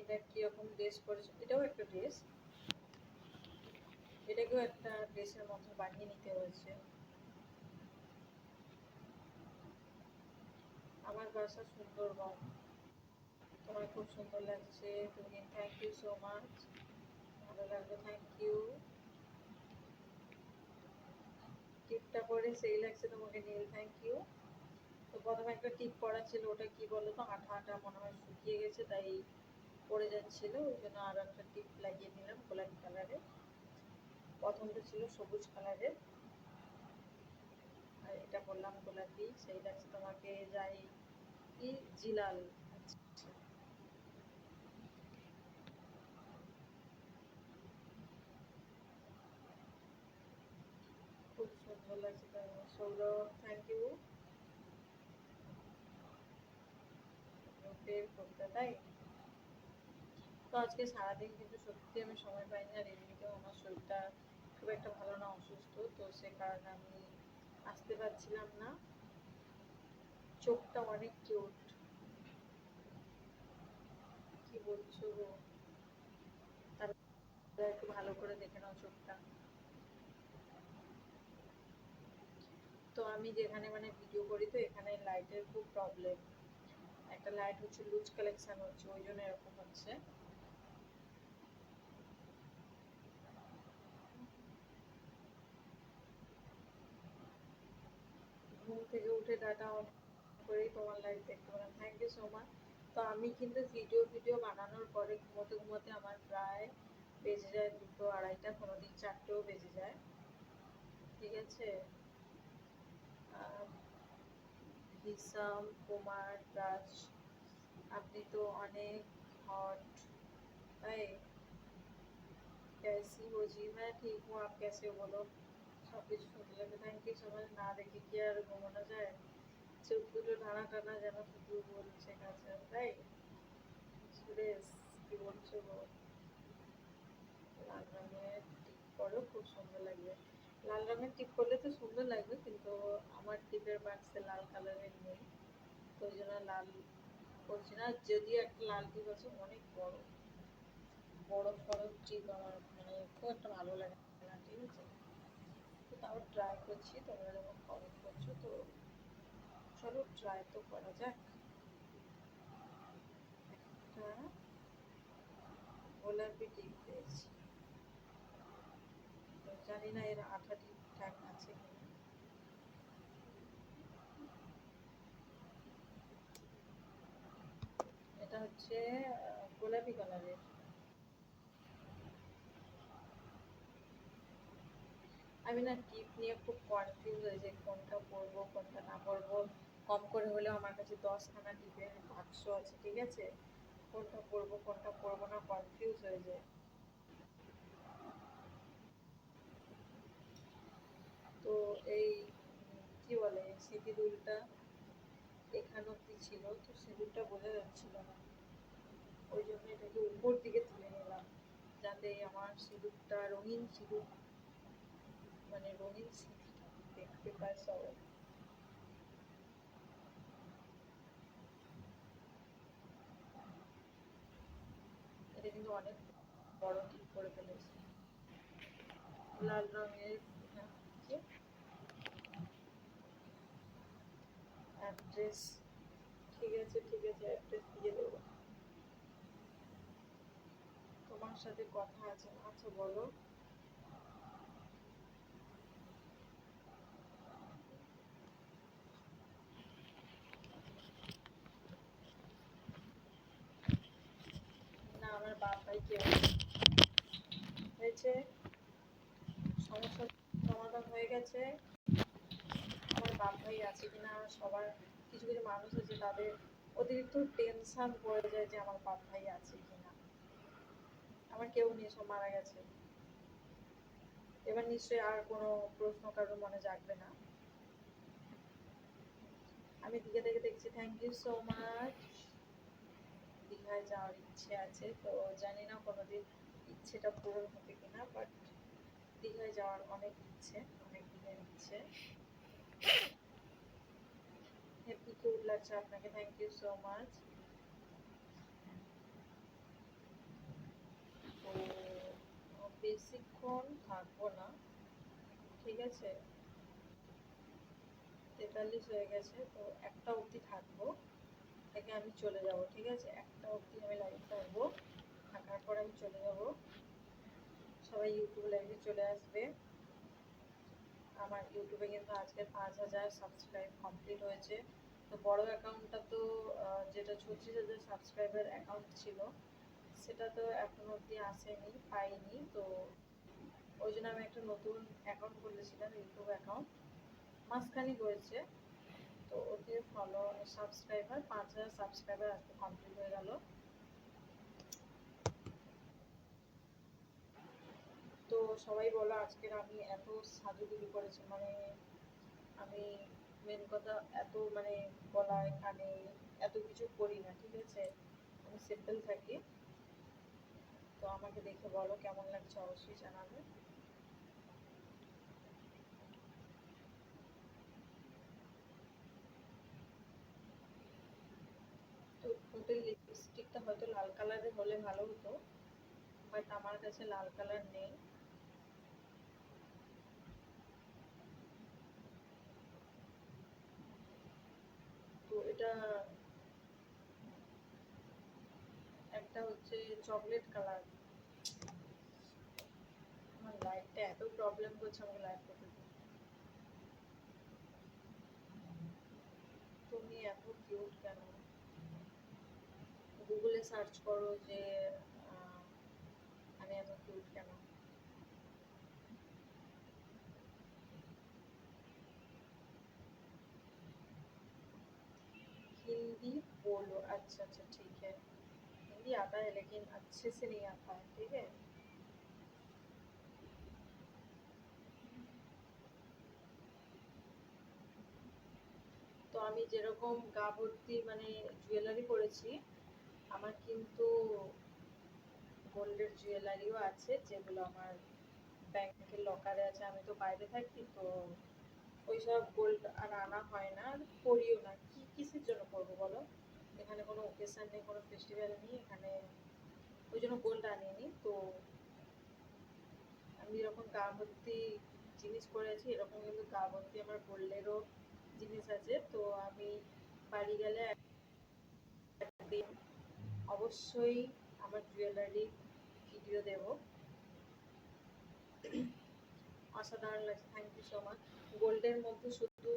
এটা কিরকম ড্রেস পরেছে, এটাও একটা ড্রেস, এটাকেও একটা ড্রেসের মতো বানিয়ে নিতে হয়েছে। আমার বাসা সুন্দরবন, তোমার খুব সুন্দর লাগছে, তুমি থ্যাংক ইউ সো মাচ, ভালো লাগলো, থ্যাংক ইউ। টিপটা পরে সেই লাগছে তোমাকে নীল, থ্যাংক ইউ। তো প্রথমে একটা টিপ পরা ছিল, ওটা কি বলো তো, আঠা আঠা মনে হয় শুকিয়ে গেছে, তাই পড়ে যাচ্ছিল, ওই জন্য আরো একটা টিপ লাগিয়ে নিলাম গোলাপি কালারের। প্রথমটা ছিল সবুজ কালারের, আর এটা বললাম গোলাপি, সেই লাগছে তোমাকে, যাই কি জিলাল। খুব সুন্দর লাগছে, সৌরভ থ্যাংক ইউ। বের করতে তাই, তো আজকে সারাদিন কিন্তু সত্যি আমি সময় পাইনি, আর এমনিতেও আমার শরীরটা খুব একটা ভালো না, অসুস্থ, তো সে কারণে আমি আসতে পারছিলাম না। চোখটা অনেক কিউট, কি বলছো গো, তাহলে একটু ভালো করে দেখে নাও চোখটা। তো আমি যেখানে মানে ভিডিও করি, তো এখানে লাইটের খুব প্রবলেম, একটা লাইট হচ্ছে লুজ কালেকশন হচ্ছে, ওই জন্য এরকম হচ্ছে। ঘুম থেকে উঠে ডাটা অন করেই তোমার লাইভ দেখতে পেলাম, থ্যাংক ইউ সো মাচ। তো আমি কিন্তু ভিডিও বানানোর পরে ঘুমোতে ঘুমোতে আমার প্রায় বেজে যায় 2টো 2:30, কোনোদিন 4টেও বেজে যায়, ঠিক আছে। হিসাম কুমার রাজ, আপনি তো অনেক हॉट, তাই कैसी हो जी, मैं ठीक हूँ, आप कैसे हो बोलो। সব কিছু শুনতে লাগে, থ্যাংক ইউ সো মাচ। না দেখে কি আর ঘুমানো যায়, চোখ দুটো টানা টানা যেন শুধু বলছে কাছে, তাই সুরেশ কি বলছো গো। লাল রঙের টিপ করো, খুব সুন্দর লাগবে। লাল রঙের টিপ করলে তো সুন্দর লাগবে, কিন্তু আমার টিপের বাক্সে লাল কালারের নেই, তো ওই জন্য লাল করছি না। যদিও একটা লাল টিপ আছে, অনেক বড় বড় সড়ক টিপ, আমার মানে খুব একটা ভালো লাগে না, ঠিক আছে। তো তাও ট্রাই করছি, তোমরা যখন কমেন্ট করছো, তো চলো ট্রাই তো করা যাক। একটা গোলাপি টিপ পেয়েছি, তো জানি না এর আঠা ঠিকঠাক আছে কিনা। এটা হচ্ছে গোলাপি কালারের। আমি না টিপ নিয়ে খুব কনফিউজ হয়ে যাই, কোনটা পরবো কোনটা না পরবো। কম করে হলেও আমার কাছে 10খানা টিপের বাক্স আছে, ঠিক আছে, কোনটা পরবো কোনটা পরবো না কনফিউজ হয়ে যায়। তো এই কি বলে স্মৃতি দুলটা এখান অব্দি ছিল, তো সিঁদুরটা বোঝা যাচ্ছিল না, ওই জন্য এটাকে উপর দিকে তুলে নিলাম, যাতে আমার সিঁদুরটা রঙিন সিঁদুর, মানে রঙিন স্মৃতিটা দেখতে পায় সবাই। এটা কিন্তু অনেক বড় টিপ করে ফেলেছি, লাল রঙের অ্যাড্রেস, ঠিক আছে ঠিক আছে, অ্যাড্রেস দিয়ে দেবো। তোমার সাথে কথা আছে, আচ্ছা বলো। না আমার বাপ ভাই কে হয়েছে, সমস্যার সমাধান হয়ে গেছে। আমার বাপ ভাই আছে কিনা, সবার কিছু কিছু মানুষ আছে তাদের অতিরিক্ত টেনশন পড়ে যায় যে আমার বাপ ভাই আছে কিনা। আমার কেউ নেই, সব মারা গেছে। এবার নিশ্চয়ই আর কোনো প্রশ্ন কারোর মনে জাগবে না। আমি দিকে দেখে দেখছি, থ্যাংক ইউ সো মাচ। দীঘায় যাওয়ার ইচ্ছে আছে, তো জানি না কোনোদিন ইচ্ছেটা পূরণ হবে কিনা, বাট দীঘায় যাওয়ার অনেক ইচ্ছে, অনেক দিনের ইচ্ছে। হ্যাপি কিউট লাগছে আপনাকে, থ্যাংক ইউ সো মাচ। তো বেশিক্ষণ থাকবো না, ঠিক আছে? 43 হয়ে গেছে, তো 1টা অবধি থাকবো, থেকে আমি চলে যাব, ঠিক আছে? 1টা অবধি আমি লাইভ থাকবো, থাকার পর আমি চলে যাব। সবাই ইউটিউব লাইভে চলে আসবে। আমার ইউটিউবে কিন্তু আজকে 5000 সাবস্ক্রাইব কমপ্লিট হয়েছে। তো বড় অ্যাকাউন্টটা তো যেটা 36,000 সাবস্ক্রাইবার অ্যাকাউন্ট ছিল, সেটা তো এখন অবধি আসেনি, পাইনি। তো ওই জন্য আমি একটা নতুন অ্যাকাউন্ট খুলেছিলাম, ইউটিউব অ্যাকাউন্ট, মাসখানেক হয়েছে। তো ওতে ফলো সাবস্ক্রাইবার 5000 সাবস্ক্রাইবার আজকে কমপ্লিট হয়ে গেল। তো সবাই বলো আজকের আমি এত সাজুগুজু করেছি, মানে আমি মেন কথা এত মানে গলায় কানে এত কিছু করি না, ঠিক আছে? আমি সিম্পল থাকি। তো আমাকে দেখে বলো কেমন লাগছে, অবশ্যই জানাবে। তো ঠোঁটের লিপস্টিকটা হয়তো লাল কালারের হলে ভালো হতো, বাট আমার কাছে লাল কালার নেই। তো এটা একটা হচ্ছে চকলেট কালার। আমার লাইটটা এত প্রবলেম করছে, আমাকে লাইট করতে দিন। তুমি এত কিউট কেন? গুগলে সার্চ করো যে আহ, আমি এত কিউট কেন। हिंदी बोलो, अच्छा अच्छा ठीक है। हिंदी आता है लेकिन अच्छे से नहीं आता है, ठीक है? তো আমি যেরকম গা ভর্তি মানে জুয়েলারি পরেছি, আমার কিন্তু গোল্ডের জুয়েলারিও আছে, যেগুলো আমার ব্যাংকের লকারে আছে। আমি তো বাইরে থাকি, তো ওইসব গোল্ড আর আনা হয় না, আর পরিও না। কি কিসের জন্য করবো বলো? এখানে কোনো ওকেশন নেই, কোনো ফেস্টিভ্যাল নেই এখানে, ওই জন্য গোল্ড আনিনি। তো আমি এরকম গা ভর্তি জিনিস পরে আছি, এরকম কিন্তু গা ভর্তি আমার গোল্ডেরও জিনিস আছে। তো আমি বাড়ি গেলে একদিন অবশ্যই আমার জুয়েলারি ভিডিও দেব। অসাধারণ লাগছে, থ্যাংক ইউ সো মাচ। গোল্ডের মধ্যে শুধু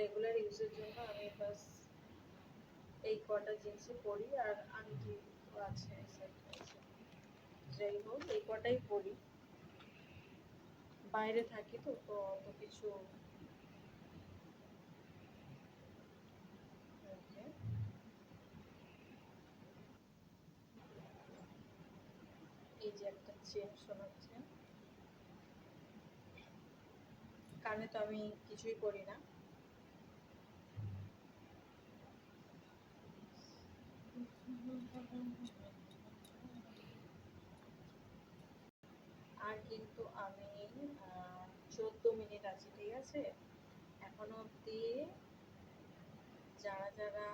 রেগুলার ইউজের জন্য আমি বাস এই কটা জিনিসই পরি, আর আংটি আছে, সেট আছে। যাই হোক, এই কটাই পরি। বাইরে থাকি তো, তো অত কিছু। ওকে, এই যে একটা চেন শোনাচ্ছে, কানে তো আমি কিছুই করি না। আর কিন্তু আমি 14 মিনিট আছে, ঠিক আছে? এখনো অব্দি যারা যারা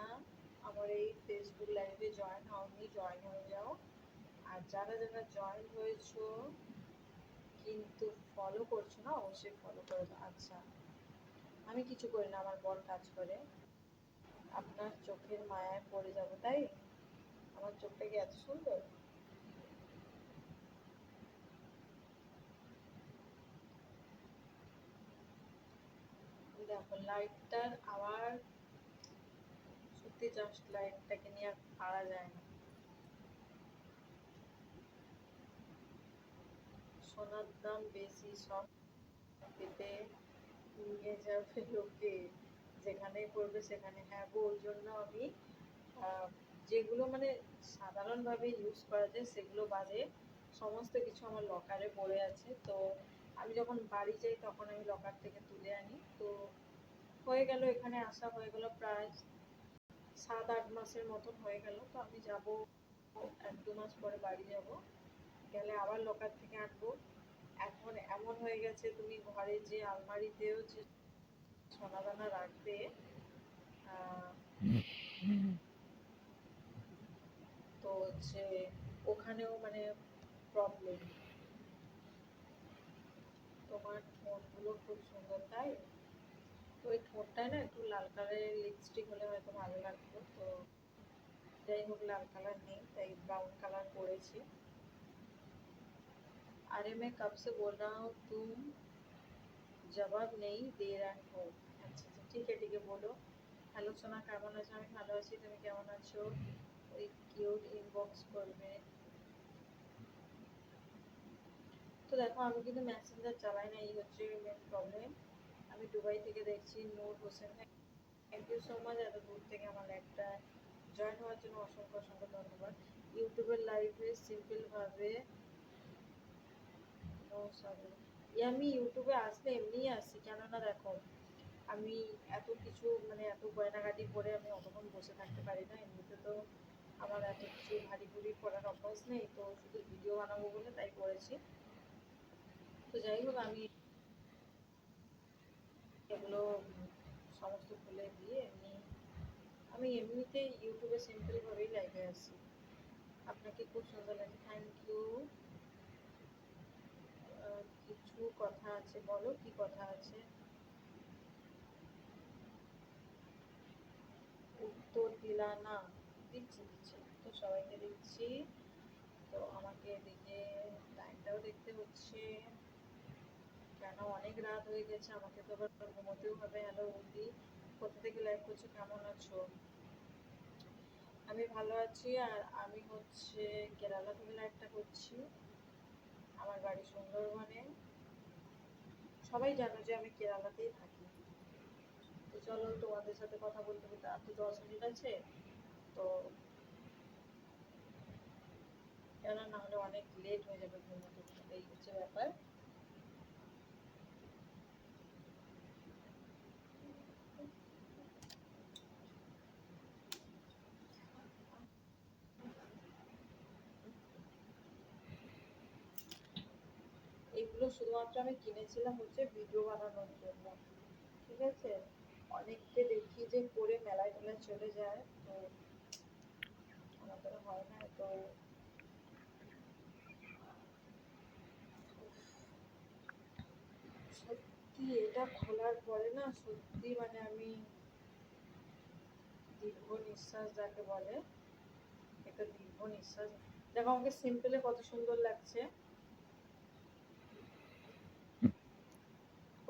আমার এই ফেসবুক লাইভে জয়েন হওনি, জয়েন হয়ে যাও। আর যারা যারা জয়েন হয়েছো কিন্তু ফলো করছো না, অবশ্যই ফলো করে দাও। আচ্ছা, আমি কিছু করি না, আমার বর কাজ করে। আপনার চোখের মায়ায় পড়ে যাবো তাই? আমার চোখটা কি এত সুন্দর? দেখো লাইটটার আবার, সত্যি জাস্ট লাইটটাকে নিয়ে আর পারা যায় না। সোনার দাম বেশি, সব পেতে নিয়ে যাবে লোকে, যেখানেই পড়বে সেখানে। হ্যাঁ গো, ওই জন্য আমি যেগুলো মানে সাধারণভাবে ইউজ করা যায় সেগুলো বাদে সমস্ত কিছু আমার লকারে পড়ে আছে। তো আমি যখন বাড়ি যাই তখন আমি লকার থেকে তুলে আনি। তো হয়ে গেল, এখানে আসা হয়ে গেল প্রায় 7-8 মাসের মতন হয়ে গেল। তো আমি যাব 1-2 মাস পরে বাড়ি যাব, গেলে আবার লকার থেকে আনবো। এখন এমন হয়ে গেছে, তুমি ঘরে যে আলমারিতেও যে সোনা দানা রাখবে, আহ, তো হচ্ছে ওখানেও মানে প্রবলেম। তোমার ঠোঁটগুলো খুব সুন্দর, তাই? তো ওই ঠোঁটটায় না একটু লাল কালারের লিপস্টিক হলে হয়তো ভালো লাগতো। তো যাই হোক, লাল কালার নেই, তাই ব্রাউন কালার করেছি। अरे मैं कब से बोल रहा हूँ, तुम জবাব নেই দে रहा हो। আচ্ছা আচ্ছা, ঠিক আছে ঠিক আছে, বলো। হ্যালো সোনা, কেমন আছো? আমি ভালো আছি, তুমি কেমন আছো? ওই কিউট ইনবক্স করবে। তো দেখো, আমি কিন্তু মেসেঞ্জার চালাই না, এই হচ্ছে মেন প্রবলেম। আমি দুবাই থেকে দেখছি। Noor Hossain, thank you so much এত দূর থেকে আমার একটা জয়েন হওয়ার জন্য অসংখ্য অসংখ্য ধন্যবাদ। ইউটিউবের লাইভে সিম্পল ভাবে আমি ইউটিউবে আসলে এমনিই আসি, কেননা দেখো আমি এত কিছু মানে এত গয়নাগাটি পরে আমি অতক্ষণ বসে থাকতে পারি না। এমনিতে তো আমার এত কিছু ভারী ভুরি পরার অভ্যাস নেই, তো শুধু ভিডিও বানাবো বলে তাই করেছি। তো যাই হোক, আমি এগুলো সমস্ত খুলে দিয়ে আমি এমনিতেই ইউটিউবে সিম্পলভাবেই লাইভে আসি। আপনাকে খুব সুন্দর লাগে, থ্যাংক ইউ। কিছু কথা আছে, বলো কি কথা আছে। উত্তর দিলা না? দিচ্ছি দিচ্ছি, তো সবাইকে দিচ্ছি। তো আমাকে এদিকে টাইমটাও দেখতে হচ্ছে, কেন অনেক রাত হয়ে গেছে, আমাকে তো আবার ঘুমোতেও হবে। হ্যালো বন্ধি, কোথা থেকে লাইভ করছো, কেমন আছো? আমি ভালো আছি। আর আমি হচ্ছে কেরালা থেকে লাইভটা করছি, আমার বাড়ি সুন্দরবনে। সবাই জানো যে আমি কেরালাতেই থাকি। তো চলো, তোমাদের সাথে কথা বলতে বলতে আর তো 10 মিনিট আছে, তো কেন না হলে অনেক লেট হয়ে যাবে ঘুমোতে, এই হচ্ছে ব্যাপার। এগুলো শুধুমাত্র আমি কিনেছিলাম হচ্ছে ভিডিও বানানোর জন্য, ঠিক আছে? অনেককে দেখি যে করে মেলায় টেলায় চলে যায়, তো আমার দ্বারা হয় না। তো সত্যি এটা খোলার পরে না, সত্যি মানে আমি দীর্ঘ নিঃশ্বাস যাকে বলে, একটা দীর্ঘ নিঃশ্বাস। দেখো আমাকে সিম্পলে কত সুন্দর লাগছে,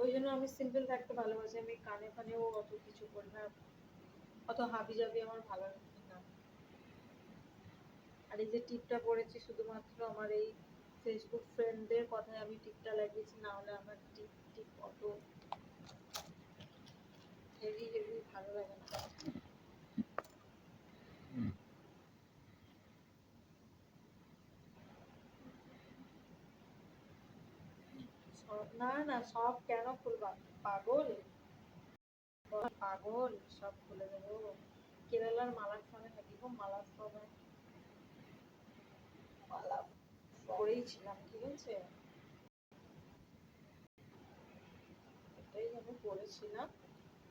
ওই জন্য আমি সিম্পল থাকতে ভালোবাসি। আমি কানে ফানেও অত কিছু করি না, অত হাবি জাবি আমার ভালো লাগে না। আর এই যে টিপটা পড়েছি, শুধুমাত্র আমার এই ফেসবুক ফ্রেন্ডদের কথায় আমি টিপটা লাগিয়েছি, না হলে আমার টিপ টিপ অত হেভি হেভি ভালো লাগে না। না না, সব কেন খুলবা, পাগল পাগল, সব খুলে দেবো। কেরালার মালার ফোনে নাকি গো, মালার ফোনে মালা পরেই ছিলাম, ঠিক আছে? এটাই আমি পরেছিলাম।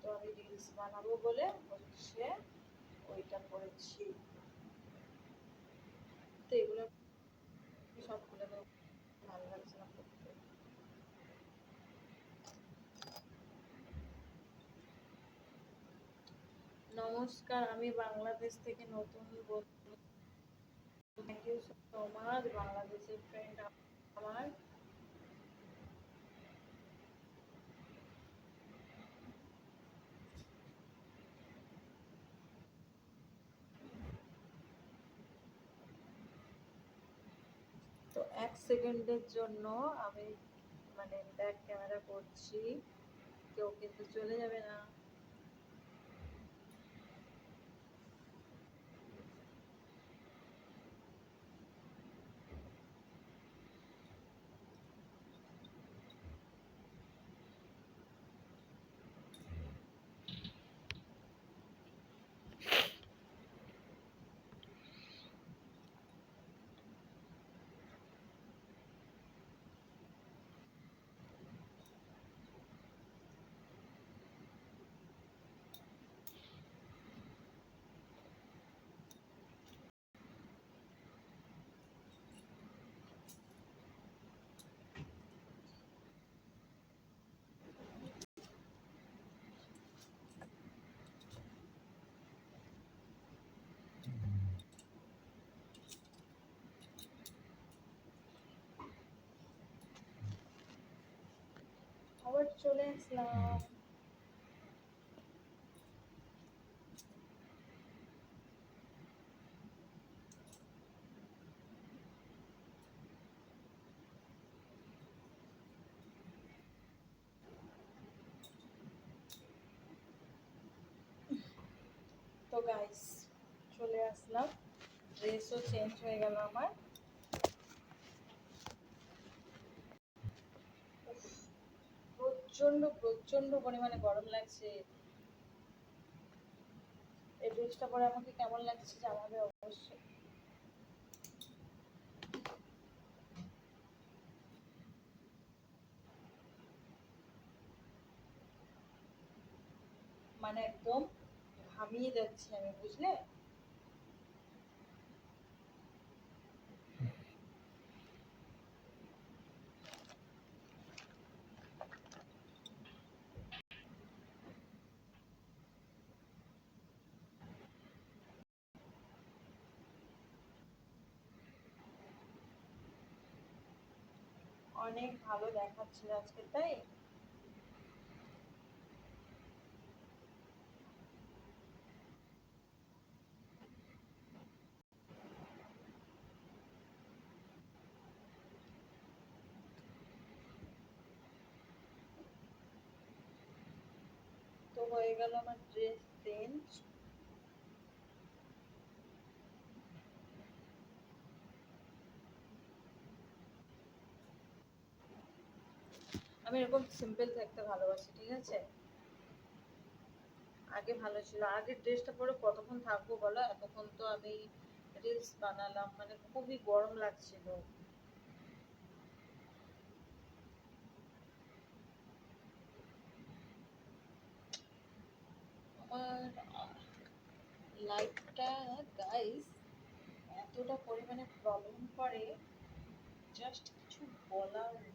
তো আমি রিলস বানাবো বলে হচ্ছে ওইটা করেছি। তো এগুলো সব খুলে দেবো, ভালো লাগছে না করতে। নমস্কার, আমি বাংলাদেশ থেকে নতুন বন্ধু। থ্যাংক ইউ সো মাচ, বাংলাদেশের ফ্রেন্ড আমার। তো 1 সেকেন্ডের জন্য আমি মানে ব্যাক ক্যামেরা করছি, কেউ কিন্তু চলে যাবে না। আবার চলে আসলাম। তো গাইস চলে আসলাম, ড্রেসও চেঞ্জ হয়ে গেল আমার। প্রচন্ড প্রচন্ড পরিমাণে গরম লাগছে। এই ড্রেসটা পরে আমাকে কেমন লাগছে জানাবে অবশ্যই। মানে একদম ঘামিয়ে যাচ্ছি আমি, বুঝলে? অনেক ভালো দেখাচ্ছিল আজকে, তাই? তো হয়ে গেল আমার ড্রেস চেঞ্জ। আমি এরকম সিম্পল থাকতে ভালোবাসি, ঠিক আছে? আগে ভালো ছিল, আগের ড্রেসটা পরে কতক্ষণ থাকবো বলো? এতক্ষণ তো আমি রিলস বানালাম, মানে খুবই গরম লাগছিল। আমার লাইফটা গাইস এতটা পরিমাণে প্রবলেম করে, জাস্ট কিছু বলার নেই।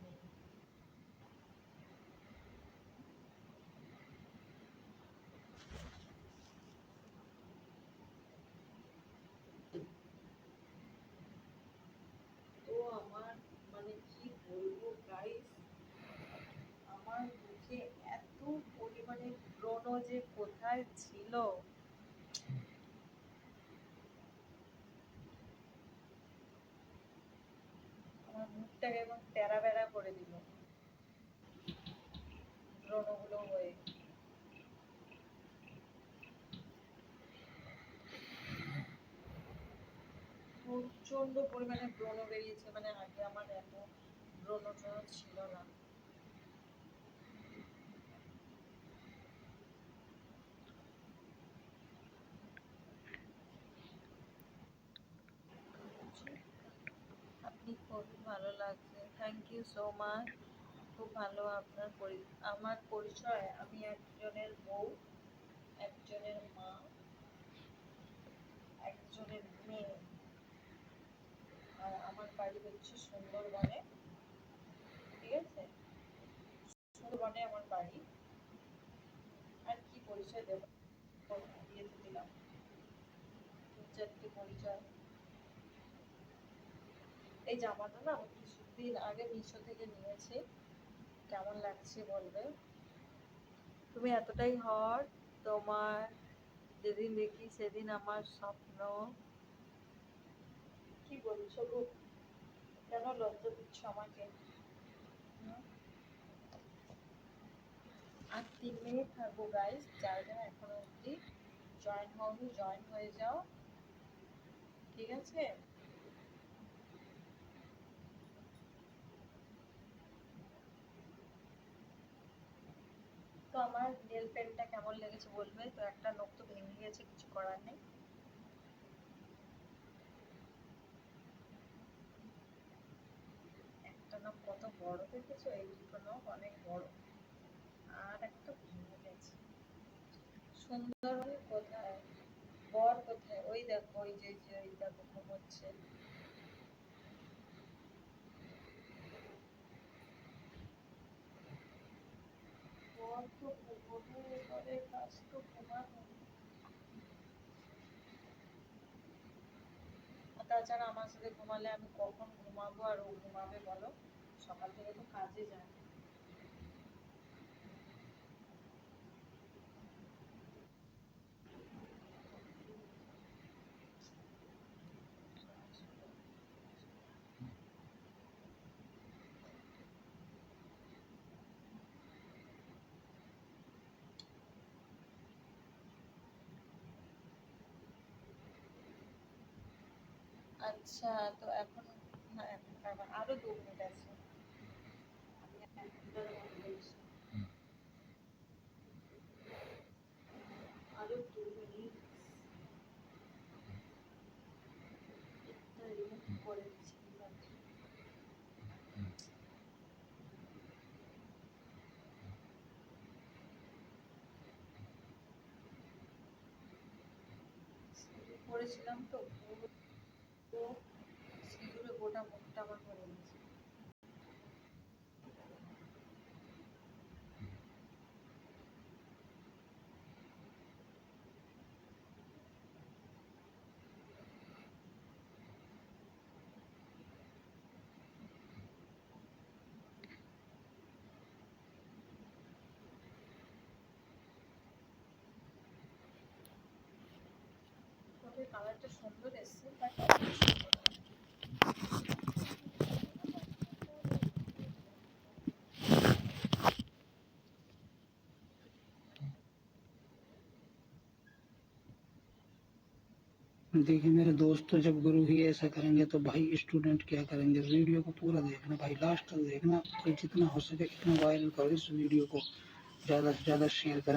তো আমার মানে কি বলবো গাইস, আমার মুখে এত পরিমাণে ব্রণ যে কোথায় ছিল, আমার মুখটাকে একদম তেরা বেড়া করে দিল ব্রণগুলো হয়ে। প্রচন্ড পরিমাণে ব্রণ বেরিয়েছে, মানে আগে আমার এত ব্রণ ট্রণ ছিল না। আপনি খুবই ভালো লাগছে, থ্যাংক ইউ সো মাচ। খুব ভালো আপনার আমার পরিচয়, আমি একজনের বউ, একজনের মা, একজনের মেয়ে। আর আমার বাড়ি হচ্ছে সুন্দরবনে, ঠিক আছে? সুন্দরবনে আমার বাড়ি। আর কি পরিচয় দেবো, দিয়ে তো দিলাম তিন চারটে পরিচয়। এই জামাটা না আমি কিছুদিন আগে মিশো থেকে নিয়েছি, কেমন লাগছে বলবে? তুমি এতটাই হট, তোমার যেদিন দেখি সেদিন আমার স্বপ্ন। কি বলছো গো? কেন লজ্জা দিচ্ছ আমাকে? হুম? আর 3 মিনিট থাকবো গাইস, যারা যারা এখনো অব্দি জয়েন হওনি জয়েন হয়ে যাও, ঠিক আছে? তো আমার নেল পেন্টটা কেমন লেগেছে বলবে তো? একটা নখ তো ভেঙে গেছে, কিছু করার নেই। একটা নখ কত বড় দেখেছো? এই দুটো নখ অনেক বড়, আর একটা ভেঙে গেছে। সুন্দরবন কোথায়? বর কোথায়? ওই দেখো, ওই যে যে ওই দেখো ঘুমোচ্ছে। বর তো ঘুমোবে, এবারে কাজ তো ঘুমানো। আর তাছাড়া আমার সাথে ঘুমালে আমি কখন ঘুমাবো আর ও ঘুমাবে বলো? সকাল থেকে তো কাজে যায়। আচ্ছা, তো এখন না, এখন পারবা না। আরো 2 মিনিট আছে। আমি একটার মতো বলছি। আরো 2 মিনিট। একটা রিমুভ করে দিচ্ছি ভাবছি। সিঁদুর পরেছিলাম তো পুরো সিঁদুরে গোটা মুখটা আমার ভরে গেছে। তবে কালারটা সুন্দর এসছে, বাট অত সুন্দর না। देखिए मेरे दोस्त, तो जब गुरु ही ऐसा करेंगे तो भाई स्टूडेंट क्या करेंगे। वीडियो को पूरा देखना भाई, लास्ट तक देखना, और जितना हो सके इतना वायरल करो इस वीडियो को, ज़्यादा से ज़्यादा शेयर करें।